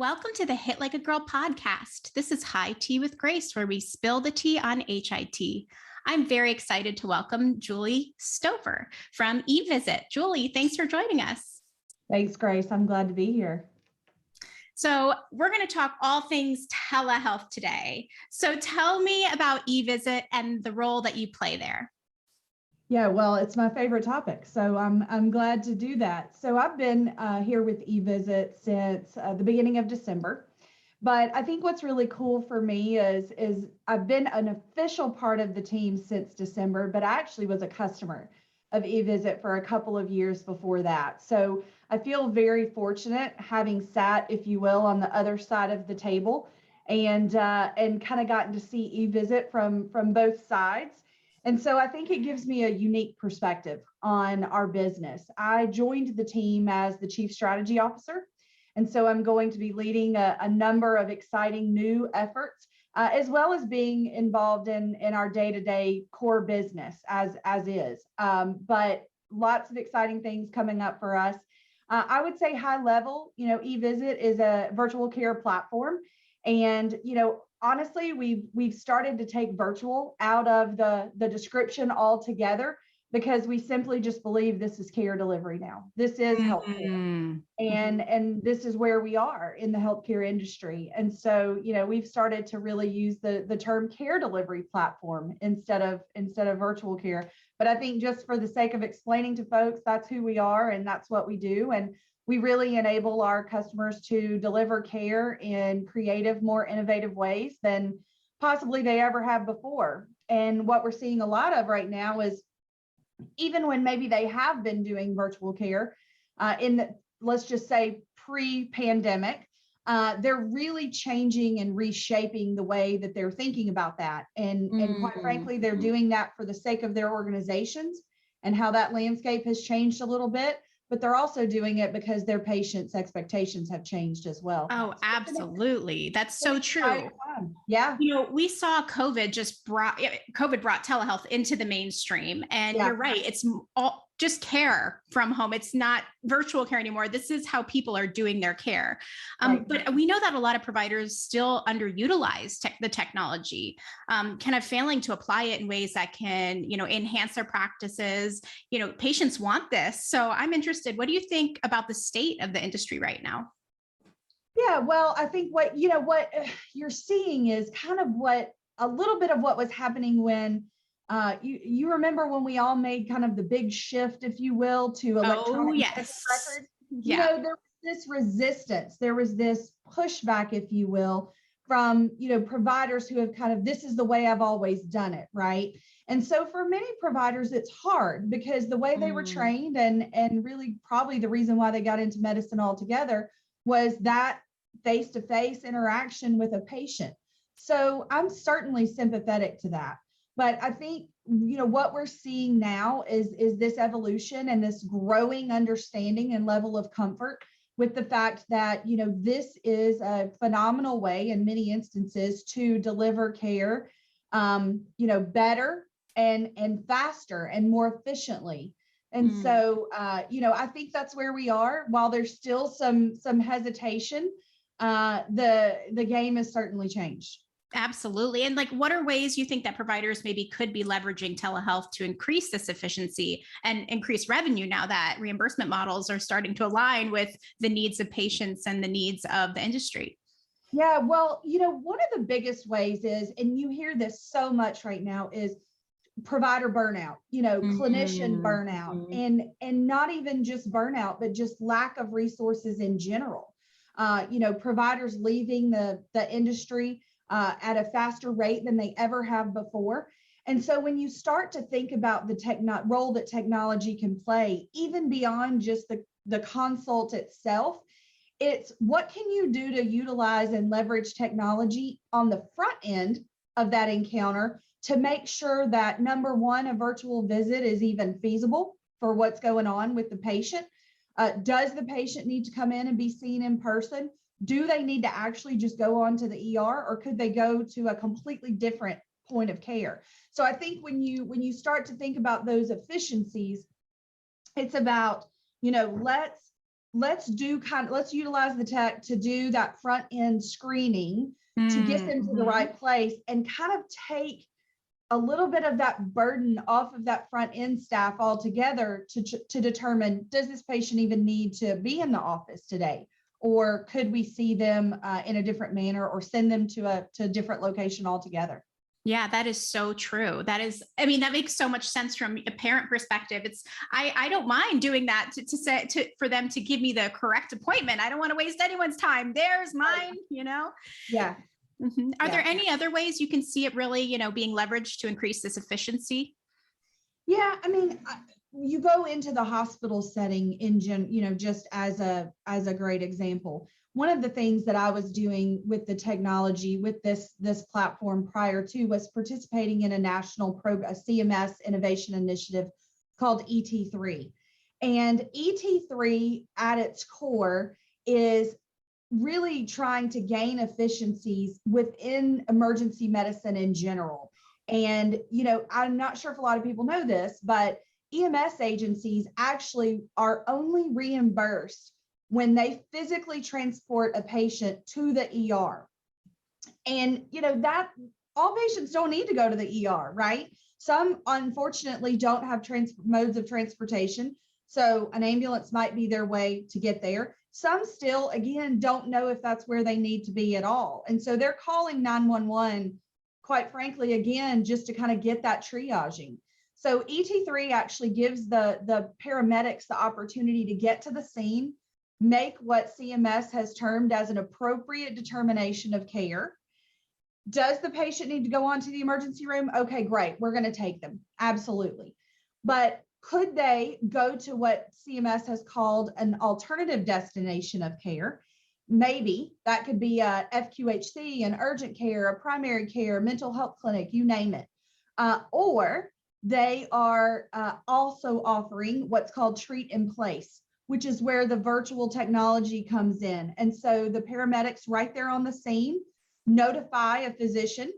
Welcome to the Hit Like a Girl podcast. This is High Tea with Grace, where we spill the tea on HIT. I'm very excited to welcome Juli Stover from eVisit. Juli, thanks for joining us. Thanks, Grace. I'm glad to be here. So we're going to talk all things telehealth today. So tell me about eVisit and the role that you play there. Yeah, well, it's my favorite topic, so I'm glad to do that. So I've been here with eVisit since the beginning of December, but I think what's really cool for me is I've been an official part of the team since December, but I actually was a customer of eVisit for a couple of years before that. So I feel very fortunate having sat, if you will, on the other side of the table and kind of gotten to see eVisit from both sides. And so I think it gives me a unique perspective on our business. I joined the team as the Chief Strategy Officer. And so I'm going to be leading a number of exciting new efforts, as well as being involved in our day-to-day core business as is. But lots of exciting things coming up for us. I would say high level, eVisit is a virtual care platform. And, honestly, we've started to take virtual out of the description altogether because we simply just believe this is care delivery now. This is healthcare, and this is where we are in the healthcare industry. And so, we've started to really use the term care delivery platform instead of virtual care. But I think just for the sake of explaining to folks, that's who we are and that's what we do. And we really enable our customers to deliver care in creative, more innovative ways than possibly they ever have before. And what we're seeing a lot of right now is even when maybe they have been doing virtual care let's just say pre-pandemic, they're really changing and reshaping the way that they're thinking about that. And quite frankly, they're doing that for the sake of their organizations and how that landscape has changed a little bit. But they're also doing it because their patients' expectations have changed as well. Oh, absolutely. That's so true. Yeah. We saw COVID brought telehealth into the mainstream. And You're right. It's all just care from home. It's not virtual care anymore. This is how people are doing their care. Right. But we know that a lot of providers still underutilize the technology, kind of failing to apply it in ways that can, enhance their practices. Patients want this. So I'm interested, what do you think about the state of the industry right now? Yeah, well, I think what you're seeing is kind of a little bit of what was happening when you remember when we all made kind of the big shift, if you will, to electronic records. Yeah. There was this resistance, there was this pushback, if you will, from providers who have kind of, this is the way I've always done it, right? And so for many providers, it's hard because the way they were trained and really probably the reason why they got into medicine altogether was that face-to-face interaction with a patient. So I'm certainly sympathetic to that. But I think, what we're seeing now is this evolution and this growing understanding and level of comfort with the fact that, this is a phenomenal way in many instances to deliver care, better and faster and more efficiently. And so, I think that's where we are. While there's still some hesitation, the game has certainly changed. Absolutely. And what are ways you think that providers maybe could be leveraging telehealth to increase this efficiency and increase revenue now that reimbursement models are starting to align with the needs of patients and the needs of the industry? Yeah, well, one of the biggest ways is, and you hear this so much right now, is provider burnout, clinician burnout, and not even just burnout, but just lack of resources in general. Providers leaving the industry at a faster rate than they ever have before. And so when you start to think about the role that technology can play, even beyond just the consult itself, it's what can you do to utilize and leverage technology on the front end of that encounter to make sure that, number one, a virtual visit is even feasible for what's going on with the patient. Does the patient need to come in and be seen in person? Do they need to actually just go on to the ER, or could they go to a completely different point of care? So I think when you start to think about those efficiencies, it's about, let's let's utilize the tech to do that front end screening to get them to the right place and kind of take a little bit of that burden off of that front end staff altogether to determine, does this patient even need to be in the office today? Or could we see them in a different manner or send them to a different location altogether? Yeah, that is so true. That is, I mean, that makes so much sense from a parent perspective. I don't mind doing that for them to give me the correct appointment. I don't want to waste anyone's time. Theirs, mine, you know? Yeah. Are there any other ways you can see it really, being leveraged to increase this efficiency? Yeah, I mean, you go into the hospital setting just as a great example. One of the things that I was doing with the technology with this platform prior to was participating in a national program, a CMS innovation initiative called ET3. And ET3 at its core is really trying to gain efficiencies within emergency medicine in general. And, I'm not sure if a lot of people know this, but EMS agencies actually are only reimbursed when they physically transport a patient to the ER. And, that all patients don't need to go to the ER, right? Some unfortunately don't have modes of transportation. So an ambulance might be their way to get there. Some still, again, don't know if that's where they need to be at all. And so they're calling 911, quite frankly, again, just to kind of get that triaging. So ET3 actually gives the paramedics the opportunity to get to the scene, make what CMS has termed as an appropriate determination of care. Does the patient need to go on to the emergency room? Okay, great. We're going to take them. Absolutely. But could they go to what CMS has called an alternative destination of care? Maybe that could be a FQHC, an urgent care, a primary care, mental health clinic, you name it. Or they are also offering what's called treat in place, which is where the virtual technology comes in. And so the paramedics right there on the scene notify a physician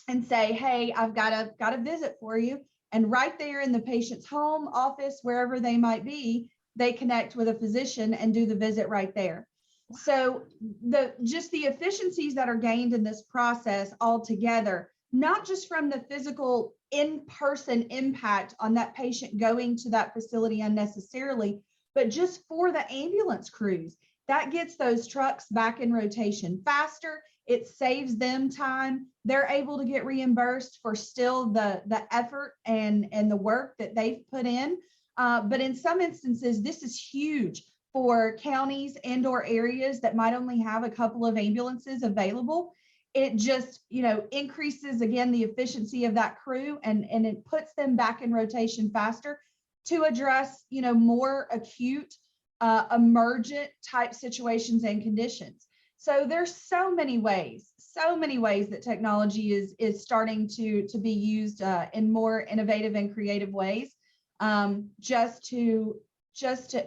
and say, hey, I've got a visit for you. And right there in the patient's home, office, wherever they might be, they connect with a physician and do the visit right there. So the efficiencies that are gained in this process altogether, not just from the physical in-person impact on that patient going to that facility unnecessarily, but just for the ambulance crews, that gets those trucks back in rotation faster. It saves them time. They're able to get reimbursed for still the effort and the work that they've put in. But in some instances, this is huge for counties and or areas that might only have a couple of ambulances available. It just, increases, again, the efficiency of that crew and it puts them back in rotation faster to address, more acute, emergent type situations and conditions. So there's so many ways that technology is starting to be used in more innovative and creative ways, just to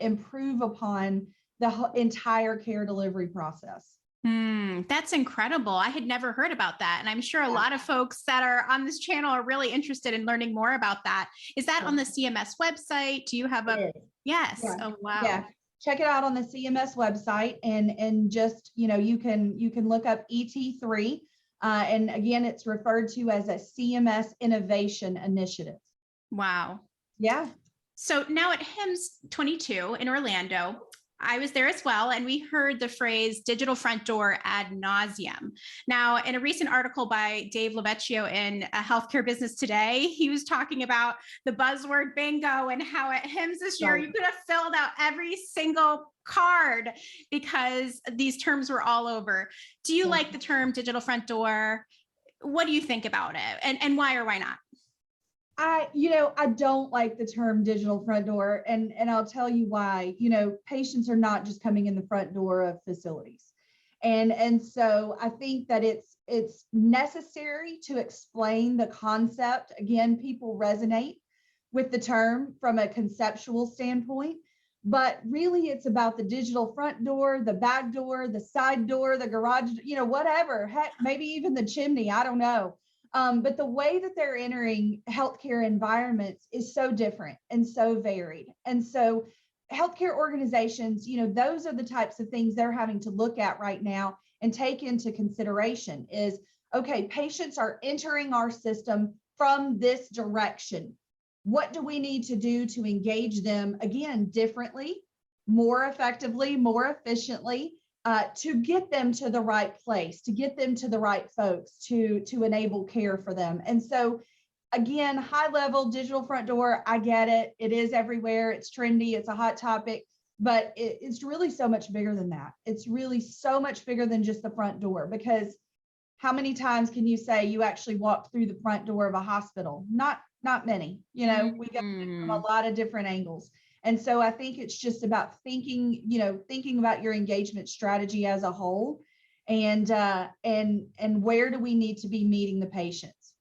improve upon the entire care delivery process. That's incredible. I had never heard about that. And I'm sure a lot of folks that are on this channel are really interested in learning more about that. Is that on the CMS website? Do you have yes. Yeah. Oh, wow. Yeah. Check it out on the CMS website and just, you can look up ET3. And again, it's referred to as a CMS innovation initiative. Wow. Yeah. So now at HIMSS 22 in Orlando, I was there as well, and we heard the phrase digital front door ad nauseum. Now, in a recent article by Dave Lavecchio in Healthcare Business Today, he was talking about the buzzword bingo and how at HIMSS this year, you could have filled out every single card because these terms were all over. Do you like the term digital front door? What do you think about it? And why or why not? I don't like the term digital front door, and I'll tell you why. Patients are not just coming in the front door of facilities. And so I think that it's necessary to explain the concept. Again, people resonate with the term from a conceptual standpoint, but really it's about the digital front door, the back door, the side door, the garage, whatever, heck, maybe even the chimney, I don't know. But the way that they're entering healthcare environments is so different and so varied. And so healthcare organizations, those are the types of things they're having to look at right now and take into consideration is, okay, patients are entering our system from this direction. What do we need to do to engage them again differently, more effectively, more efficiently, to get them to the right place, to get them to the right folks, to enable care for them? And so again, high level digital front door, I get it. It is everywhere. It's trendy. It's a hot topic, but it's really so much bigger than that. It's really so much bigger than just the front door, because how many times can you say you actually walked through the front door of a hospital? Not many. We go from a lot of different angles. And so I think it's just about thinking about your engagement strategy as a whole, and where do we need to be meeting the patients?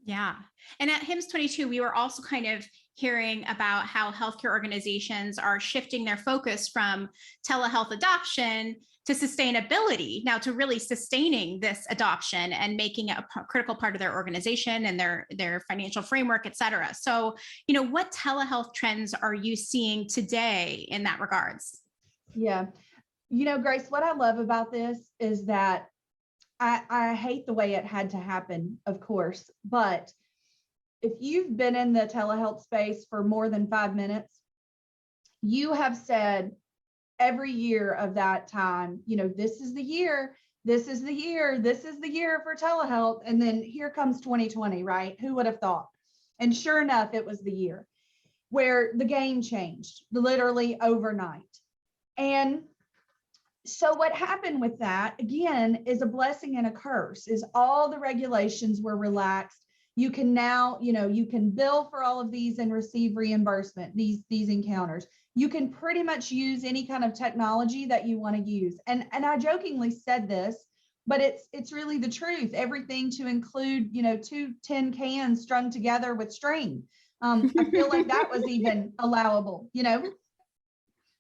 Yeah. And at HIMSS 22, we were also kind of hearing about how healthcare organizations are shifting their focus from telehealth adoption to sustainability, now to really sustaining this adoption and making it a critical part of their organization and their financial framework, et cetera. So, what telehealth trends are you seeing today in that regards? Yeah. Grace, what I love about this is that I hate the way it had to happen, of course, but if you've been in the telehealth space for more than 5 minutes, you have said every year of that time, this is the year, this is the year, this is the year for telehealth. And then here comes 2020, right? Who would have thought? And sure enough, it was the year where the game changed literally overnight. And so what happened with that, again, is a blessing and a curse, is all the regulations were relaxed. You can now, you can bill for all of these and receive reimbursement, these encounters. You can pretty much use any kind of technology that you want to use. And I jokingly said this, but it's really the truth. Everything to include, 2 tin cans strung together with string. I feel like that was even allowable,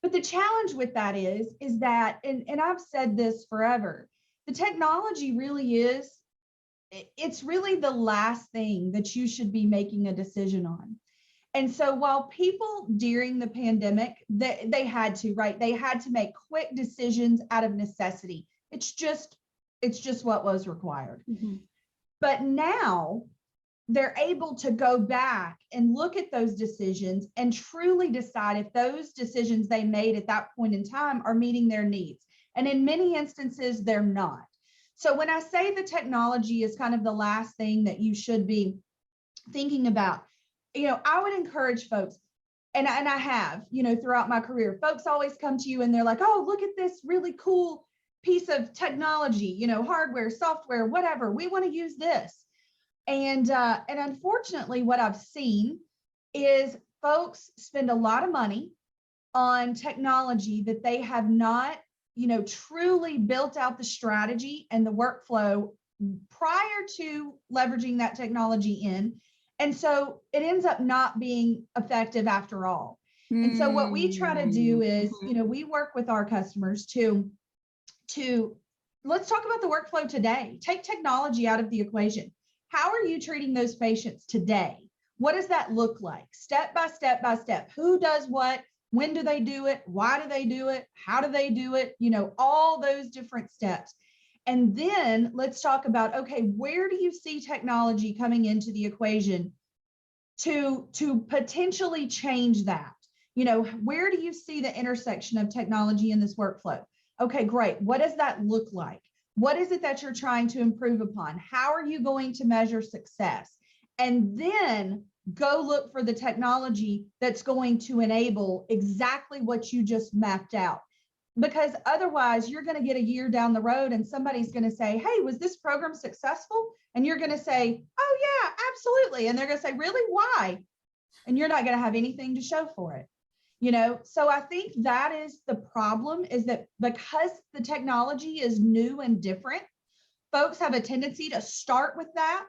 But the challenge with that is that, and I've said this forever, the technology really is, it's really the last thing that you should be making a decision on. And so while people during the pandemic, they had to, right? They had to make quick decisions out of necessity. It's just what was required. Mm-hmm. But now they're able to go back and look at those decisions and truly decide if those decisions they made at that point in time are meeting their needs. And in many instances, they're not. So when I say the technology is kind of the last thing that you should be thinking about, I would encourage folks, and I have, throughout my career, folks always come to you and they're like, oh, look at this really cool piece of technology, hardware, software, whatever, we want to use this. And unfortunately, what I've seen is folks spend a lot of money on technology that they have not, truly built out the strategy and the workflow prior to leveraging that technology in. And so it ends up not being effective after all. And so what we try to do is, we work with our customers to let's talk about the workflow today. Take technology out of the equation. How are you treating those patients today? What does that look like? Step by step by step. Who does what? When do they do it? Why do they do it? How do they do it? All those different steps. And then let's talk about, okay, where do you see technology coming into the equation to potentially change that? Where do you see the intersection of technology in this workflow? Okay, great. What does that look like? What is it that you're trying to improve upon? How are you going to measure success? And then go look for the technology that's going to enable exactly what you just mapped out. Because otherwise, you're going to get a year down the road and somebody's going to say, hey, was this program successful? And you're going to say, oh, yeah, absolutely. And they're going to say, really? Why? And you're not going to have anything to show for it. So I think that is the problem, is that because the technology is new and different, folks have a tendency to start with that.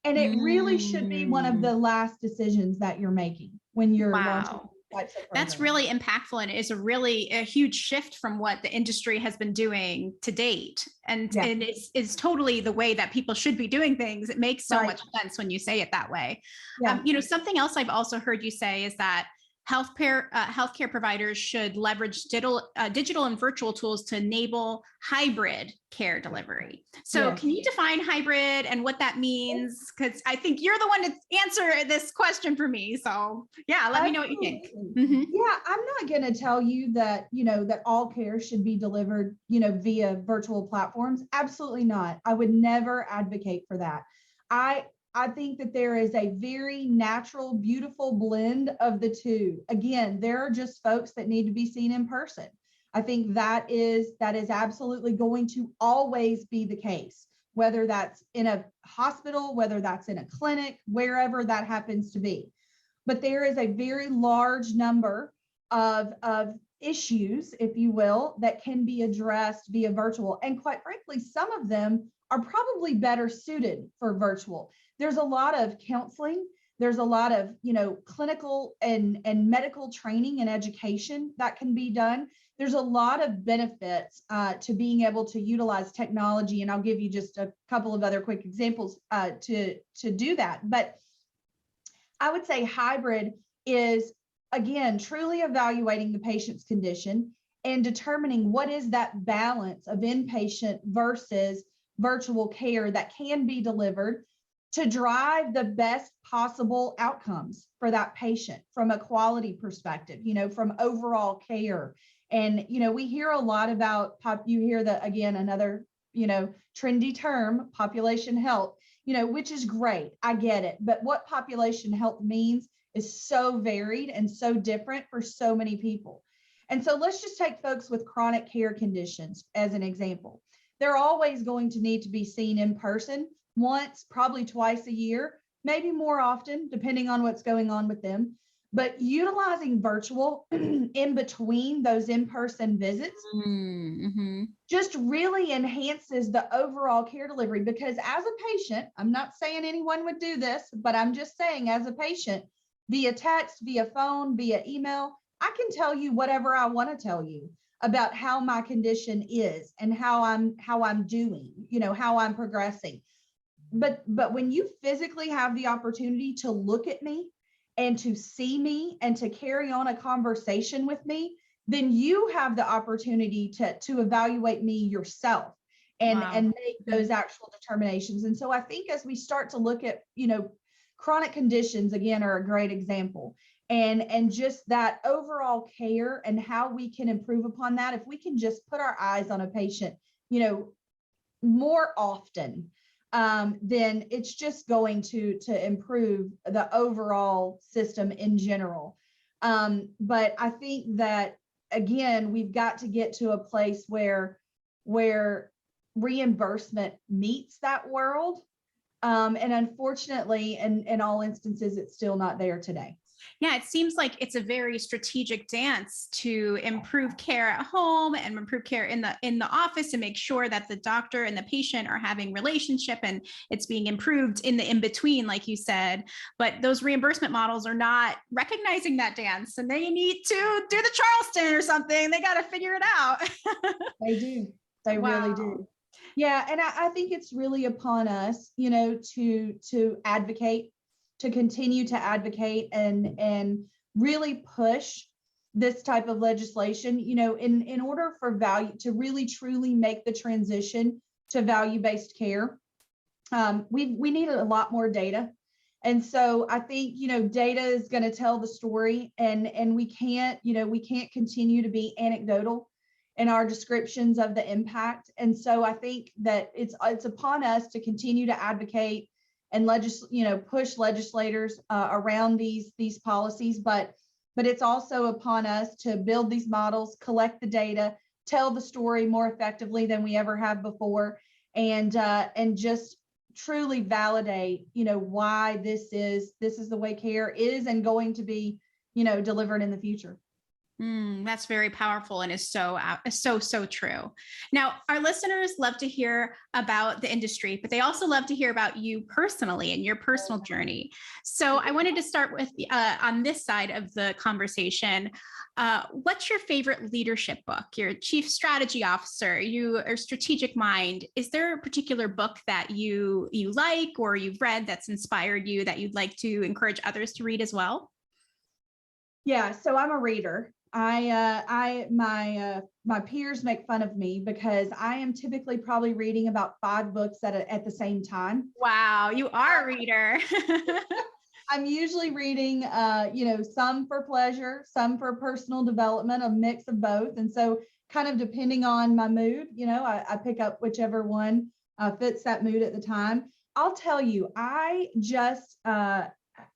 And it really should be one of the last decisions that you're making when you're launching types of programs. That's really impactful, and it is a huge shift from what the industry has been doing to date. And it's totally the way that people should be doing things. It makes so much sense when you say it that way. Yeah. Something else I've also heard you say is that healthcare providers should leverage digital and virtual tools to enable hybrid care delivery. So Yes. can you define hybrid and what that means? Because I think you're the one to answer this question for me. So yeah, let me know what you think. Absolutely. Yeah, I'm not going to tell you that, that all care should be delivered, via virtual platforms. Absolutely not. I would never advocate for that. I think that there is a very natural, beautiful blend of the two. Again, there are just folks that need to be seen in person. I think that is absolutely going to always be the case, whether that's in a hospital, whether that's in a clinic, wherever that happens to be. But there is a very large number of issues, if you will, that can be addressed via virtual. And quite frankly, some of them are probably better suited for virtual. There's a lot of counseling. There's a lot of, clinical and medical training and education that can be done. There's a lot of benefits to being able to utilize technology. And I'll give you just a couple of other quick examples to do that. But I would say hybrid is, again, truly evaluating the patient's condition and determining what is that balance of inpatient versus virtual care that can be delivered to drive the best possible outcomes for that patient from a quality perspective, from overall care. And, we hear a lot about, you hear that, again, another, trendy term, population health, which is great. I get it. But what population health means is so varied and so different for so many people. And so let's just take folks with chronic care conditions as an example. They're always going to need to be seen in person once, probably twice a year, maybe more often, depending on what's going on with them. But utilizing virtual in between those in-person visits just really enhances the overall care delivery. Because as a patient, I'm not saying anyone would do this, but I'm just saying as a patient, via text, via phone, via email, I can tell you whatever I want to tell you about how my condition is and how I'm doing, how I'm progressing. But when you physically have the opportunity to look at me and to see me and to carry on a conversation with me, then you have the opportunity to evaluate me yourself and make those actual determinations. And so I think as we start to look at, chronic conditions, again, are a great example. And just that overall care and how we can improve upon that, if we can just put our eyes on a patient, more often, then it's just going to improve the overall system in general. But I think that, again, we've got to get to a place where reimbursement meets that world. And unfortunately, in all instances, it's still not there today. Yeah, it seems like it's a very strategic dance to improve care at home and improve care in the office and make sure that the doctor and the patient are having relationship and it's being improved in the in-between, like you said. But those reimbursement models are not recognizing that dance, and they need to do the Charleston or something. They got to figure it out. They do. They really do. Yeah, and I think it's really upon us, to advocate, to continue to advocate and really push this type of legislation, in order for value to really truly make the transition to value-based care. We need a lot more data. And so I think, data is going to tell the story, and we can't continue to be anecdotal in our descriptions of the impact. And so I think that it's upon us to continue to advocate and push legislators around these policies, but it's also upon us to build these models, collect the data, tell the story more effectively than we ever have before, and just truly validate, why this is the way care is and going to be, delivered in the future. That's very powerful and is so true. Now, our listeners love to hear about the industry, but they also love to hear about you personally and your personal journey. So I wanted to start with on this side of the conversation. What's your favorite leadership book? You're a chief strategy officer, you are strategic mind. Is there a particular book that you like or you've read that's inspired you that you'd like to encourage others to read as well? Yeah, so I'm a reader. My peers make fun of me because I am typically probably reading about 5 books at the same time. Wow, you are a reader. I'm usually reading, some for pleasure, some for personal development, a mix of both. And so, kind of depending on my mood, I pick up whichever one fits that mood at the time. I'll tell you, I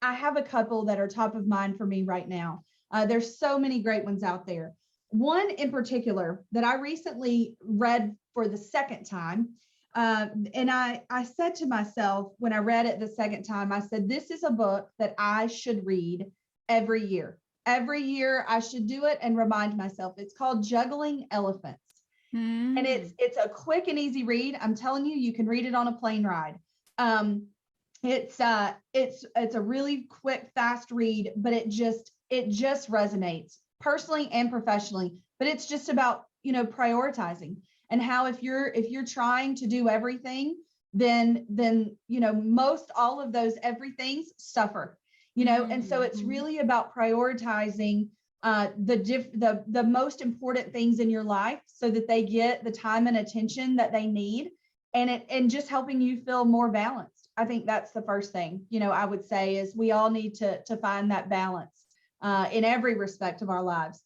have a couple that are top of mind for me right now. There's so many great ones out there. One in particular that I recently read for the second time. And I said to myself when I read it the second time, I said, this is a book that I should read every year. Every year I should do it and remind myself. It's called Juggling Elephants. And it's a quick and easy read. I'm telling you, you can read it on a plane ride. It's a really quick, fast read, but it just resonates personally and professionally. But it's just about, prioritizing, and how if you're trying to do everything, then most all of those everythings suffer, and so it's really about prioritizing the most important things in your life so that they get the time and attention that they need, and just helping you feel more balanced. I think that's the first thing, I would say, is we all need to find that balance in every respect of our lives.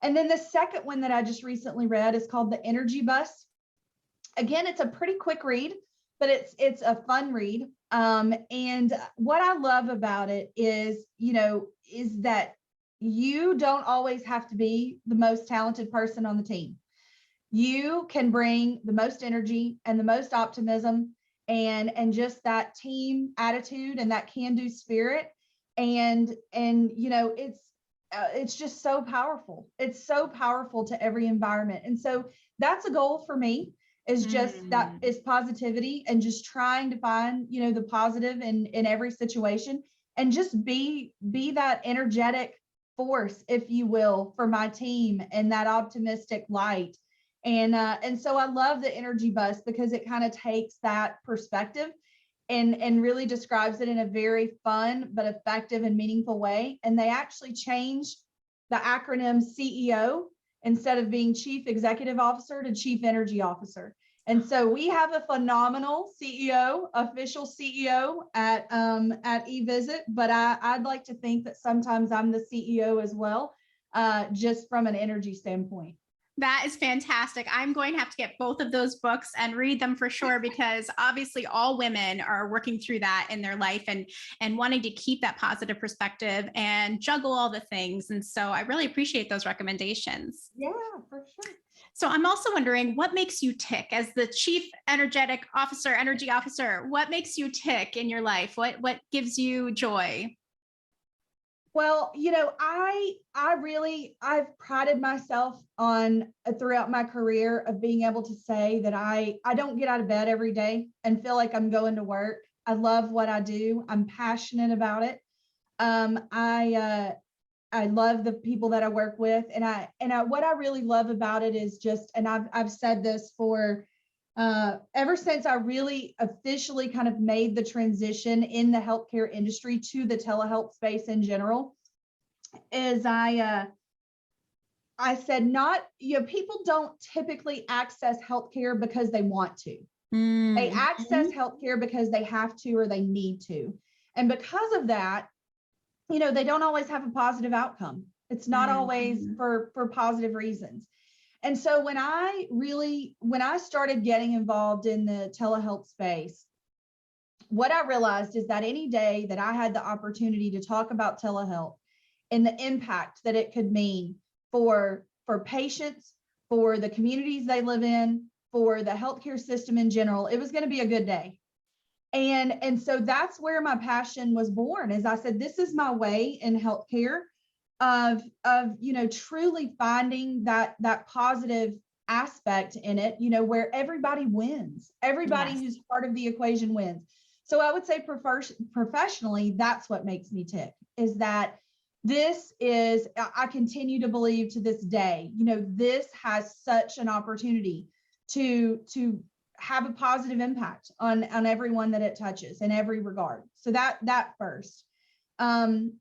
And then the second one that I just recently read is called The Energy Bus. Again, it's a pretty quick read, but it's a fun read. And what I love about it is that you don't always have to be the most talented person on the team. You can bring the most energy and the most optimism and just that team attitude and that can-do spirit. And it's just so powerful. It's so powerful to every environment. And so that's a goal for me, is just that is positivity, and just trying to find, the positive in every situation, and just be that energetic force, if you will, for my team, and that optimistic light. And so I love the Energy Bus because it kind of takes that perspective and really describes it in a very fun but effective and meaningful way. And they actually changed the acronym CEO, instead of being Chief Executive Officer, to Chief Energy Officer. And so we have a phenomenal CEO, official CEO at eVisit, but I'd like to think that sometimes I'm the CEO as well, just from an energy standpoint. That is fantastic. I'm going to have to get both of those books and read them for sure, because obviously all women are working through that in their life and wanting to keep that positive perspective and juggle all the things. And so I really appreciate those recommendations. Yeah, for sure. So I'm also wondering, what makes you tick as the Chief Energy Officer? What makes you tick in your life? What gives you joy? Well, I've prided myself on throughout my career of being able to say that I don't get out of bed every day and feel like I'm going to work. I love what I do. I'm passionate about it. I love the people that I work with, and what I really love about it is just, and I've said this for ever since I really officially kind of made the transition in the healthcare industry to the telehealth space in general, is I said, people don't typically access healthcare because they want to. They access healthcare because they have to or they need to. And because of that, they don't always have a positive outcome. It's not always for positive reasons. And so when I started getting involved in the telehealth space, what I realized is that any day that I had the opportunity to talk about telehealth and the impact that it could mean for patients, for the communities they live in, for the healthcare system in general, it was going to be a good day. And so that's where my passion was born. As I said, this is my way in healthcare of truly finding that positive aspect in it, where everybody wins, everybody who's part of the equation wins. So I would say professionally, that's what makes me tick, is that I continue to believe to this day, this has such an opportunity to have a positive impact on everyone that it touches in every regard. So that first. And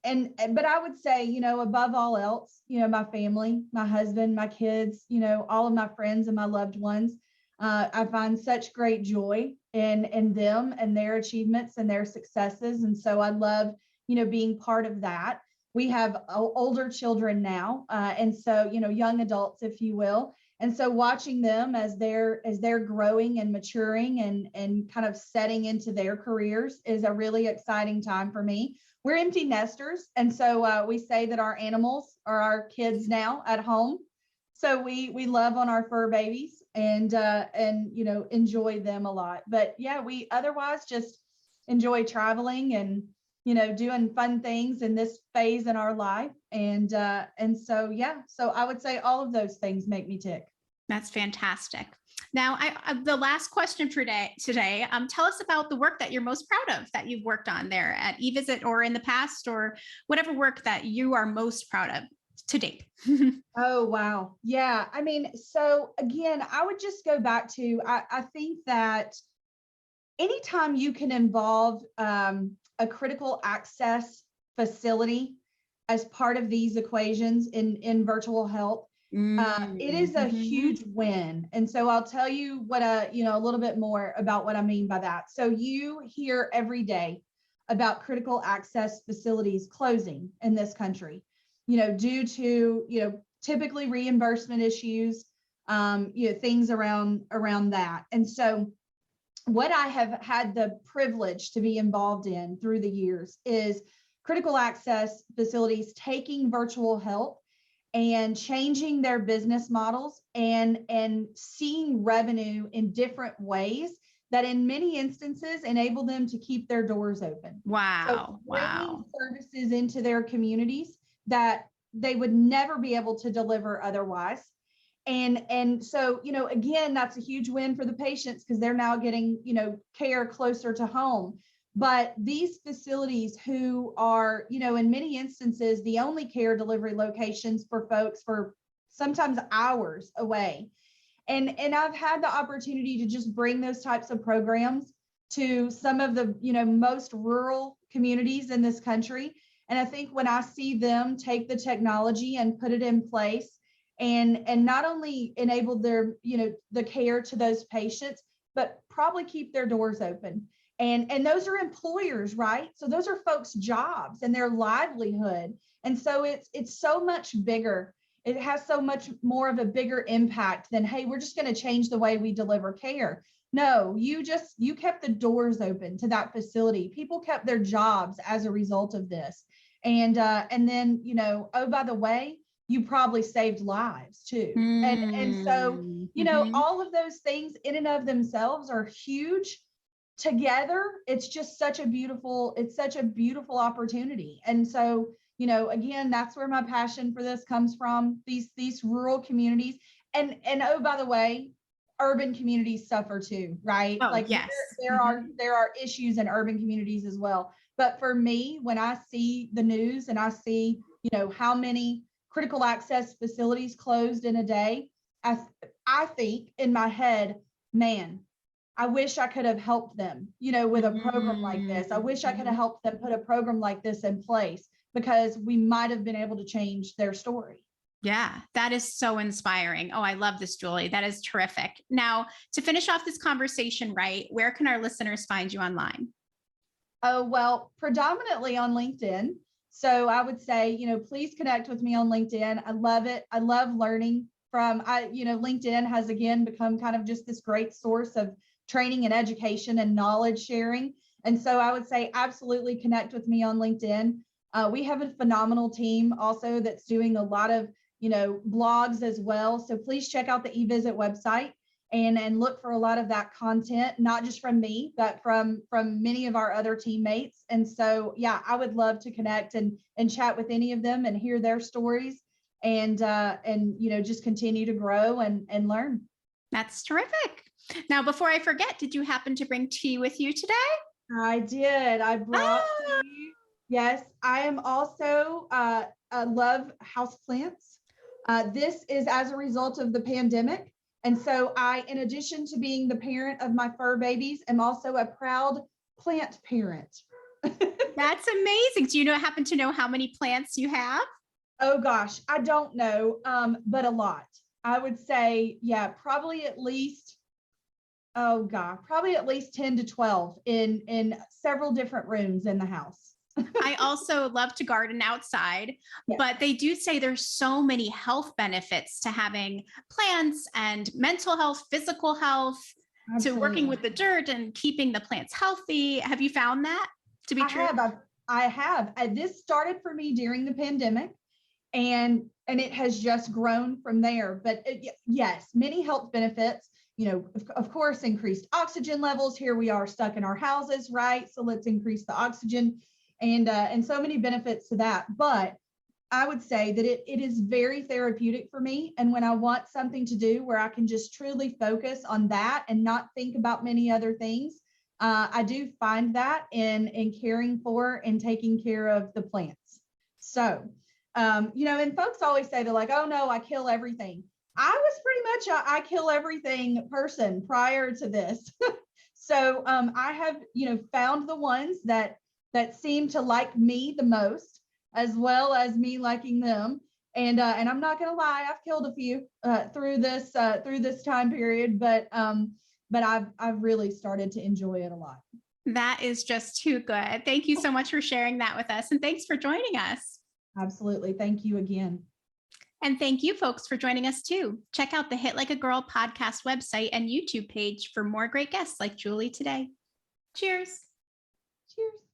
but I would say, above all else, my family, my husband, my kids, all of my friends and my loved ones. I find such great joy in them and their achievements and their successes. And so I love, being part of that. We have older children now, and so, young adults, if you will. And so watching them as they're growing and maturing and kind of setting into their careers is a really exciting time for me. We're empty nesters, and so we say that our animals are our kids now at home. So we love on our fur babies and enjoy them a lot. But yeah, we otherwise just enjoy traveling and doing fun things in this phase in our life. And so yeah, so I would say all of those things make me tick. That's fantastic. Now, the last question for today, tell us about the work that you're most proud of that you've worked on there at eVisit or in the past, or whatever work that you are most proud of to date. Oh, wow. Yeah. I mean, so again, I would just go back to, I think that anytime you can involve a critical access facility as part of these equations in virtual health, it is a huge win. And so I'll tell you what, a little bit more about what I mean by that. So you hear every day about critical access facilities closing in this country, due to, typically reimbursement issues, things around that. And so what I have had the privilege to be involved in through the years is critical access facilities taking virtual health and changing their business models and seeing revenue in different ways that in many instances enable them to keep their doors open. Wow. So bringing services into their communities that they would never be able to deliver otherwise. And so, again, that's a huge win for the patients because they're now getting, care closer to home. But these facilities who are, in many instances, the only care delivery locations for folks for sometimes hours away. And I've had the opportunity to just bring those types of programs to some of the, most rural communities in this country. And I think when I see them take the technology and put it in place and not only enable their, the care to those patients, but probably keep their doors open. And those are employers, right? So those are folks' jobs and their livelihood. And so it's so much bigger. It has so much more of a bigger impact than, hey, we're just going to change the way we deliver care. No, you kept the doors open to that facility. People kept their jobs as a result of this. And then, oh, by the way, you probably saved lives too. And so, all of those things in and of themselves are huge. Together, it's just such a beautiful opportunity. And so, again, that's where my passion for this comes from, these rural communities. And oh, by the way, urban communities suffer too, right? Oh, yes. There are issues in urban communities as well. But for me, when I see the news and I see, how many critical access facilities closed in a day, I think in my head, man, I wish I could have helped them, with a program like this. I wish I could have helped them put a program like this in place because we might have been able to change their story. Yeah, that is so inspiring. Oh, I love this, Julie. That is terrific. Now, to finish off this conversation, right, where can our listeners find you online? Oh, well, predominantly on LinkedIn. So I would say, please connect with me on LinkedIn. I love it. I love learning from, LinkedIn has again become kind of just this great source of training and education and knowledge sharing. And so I would say absolutely connect with me on LinkedIn. We have a phenomenal team also that's doing a lot of, blogs as well. So please check out the eVisit website and look for a lot of that content, not just from me, but from many of our other teammates. And so, yeah, I would love to connect and chat with any of them and hear their stories and just continue to grow and learn. That's terrific. Now, before I forget, did you happen to bring tea with you today? I did. I brought tea. Yes, I am also love houseplants. This is as a result of the pandemic. And so I, in addition to being the parent of my fur babies, am also a proud plant parent. That's amazing. Do you happen to know how many plants you have? Oh gosh, I don't know, but a lot. I would say, yeah, probably at least, oh God, probably at least 10 to 12 in several different rooms in the house. I also love to garden outside, Yeah, but they do say there's so many health benefits to having plants and mental health, physical health, to working absolutely. with the dirt and keeping the plants healthy. Have you found that to be I true? have, I have. This started for me during the pandemic, and it has just grown from there. But yes, many health benefits. Of course, increased oxygen levels. Here we are stuck in our houses, right? So let's increase the oxygen, and so many benefits to that. But I would say that it is very therapeutic for me. And when I want something to do where I can just truly focus on that and not think about many other things, I do find that in caring for and taking care of the plants. So, and folks always say they're like, oh no, I kill everything. I was pretty much a I kill everything person prior to this. So I have, found the ones that seem to like me the most, as well as me liking them. And I'm not gonna lie, I've killed a few through this time period, but I've really started to enjoy it a lot. That is just too good. Thank you so much for sharing that with us. And thanks for joining us. Absolutely. Thank you again. And thank you, folks, for joining us too. Check out the Hit Like a Girl podcast website and YouTube page for more great guests like Juli today. Cheers. Cheers.